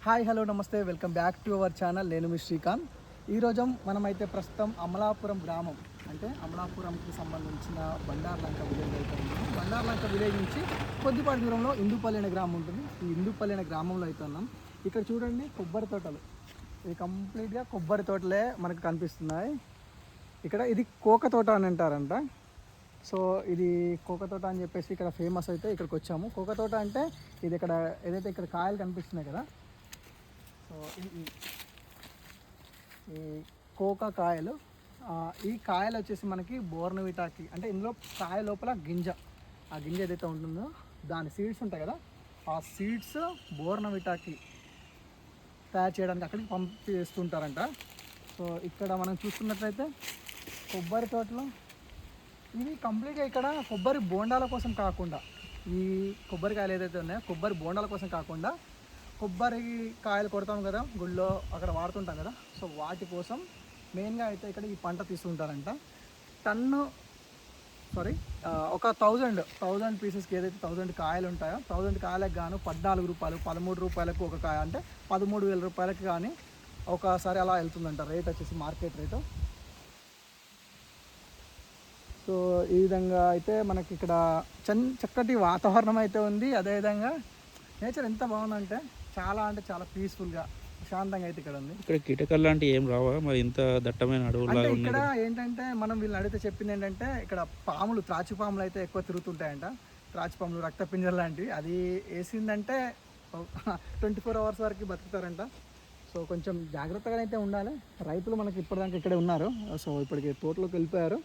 Hi hello నమస్తే welcome back to our channel. నేను మీ శ్రీకాంత్. ఈరోజు మనమైతే ప్రస్తుతం అమలాపురం గ్రామం అంటే అమలాపురంకి సంబంధించిన బండార్లంక విలేజ్ అయితే ఉన్నాం. బండార్లంక విలేజ్ నుంచి కొద్దిపాటి దూరంలో ఇందుపల్లి అనే గ్రామం ఉంటుంది. ఈ ఇందుపల్లి అనే గ్రామంలో అయితే ఉన్నాం. ఇక్కడ చూడండి కొబ్బరి తోటలు, ఇది కంప్లీట్గా కొబ్బరి తోటలే మనకు కనిపిస్తున్నాయి. ఇక్కడ ఇది కోక తోట అని అంటారంట. సో ఇది కోక తోట అని చెప్పేసి ఇక్కడ ఫేమస్ అయితే ఇక్కడికి వచ్చాము. కోక తోట అంటే ఇది ఇక్కడ ఏదైతే ఇక్కడ కాయలు కనిపిస్తున్నాయి కదా, సో ఈ కోకా కాయలు, ఈ కాయలు వచ్చేసి మనకి బోర్నవిటాకి అంటే ఇందులో కాయ లోపల గింజ, ఆ గింజ ఏదైతే ఉంటుందో దాని సీడ్స్ ఉంటాయి కదా, ఆ సీడ్స్ బోర్నవిటాకి తయారు చేయడానికి అక్కడికి పంపిస్తుంటారంట. సో ఇక్కడ మనం చూసుకున్నట్లయితే కొబ్బరి తోటలో ఇవి కంప్లీట్గా ఇక్కడ కొబ్బరి బోండాల కోసం కాకుండా, ఈ కొబ్బరికాయలు ఏదైతే ఉన్నాయో కొబ్బరి బోండాల కోసం కాకుండా కొబ్బరి కాయలు కొడతాం కదా గుళ్ళో, అక్కడ వాడుతుంటాం కదా, సో వాటి కోసం మెయిన్గా అయితే ఇక్కడ ఈ పంట తీసుకుంటారంట. టన్ను ఒక 1000 పీసెస్కి ఏదైతే 1000 కాయలు ఉంటాయో 1000 కాయలకు గాను 14 రూపాయలు 13 రూపాయలకు ఒక కాయ అంటే 13,000 రూపాయలకి కానీ ఒకసారి అలా వెళ్తుందంట రేట్ వచ్చేసి, మార్కెట్ రేటు. సో ఈ విధంగా అయితే మనకి ఇక్కడ చక్కటి వాతావరణం అయితే ఉంది. అదేవిధంగా నేచర్ ఎంత బాగుందంటే చాలా అంటే చాలా పీస్ఫుల్గా ప్రశాంతంగా అయితే ఇక్కడ ఉంది. ఇక్కడ కీటకాలు లాంటివి ఏం రావా మరి? ఇంత దట్టమైన అడవులు ఇక్కడ ఏంటంటే మనం వీళ్ళని అడిగితే చెప్పింది ఏంటంటే ఇక్కడ పాములు, త్రాచు పాములు అయితే ఎక్కువ తిరుగుతుంటాయంట. త్రాచు పాములు, రక్తపింజర లాంటివి, అది వేసిందంటే 24 అవర్స్ వరకు బతుకుతారంట. సో కొంచెం జాగ్రత్తగా అయితే ఉండాలి. రైతులు మనకి ఇప్పటిదాకా ఇక్కడే ఉన్నారు. సో ఇప్పటికి తోటలోకి వెళ్ళిపోయారు.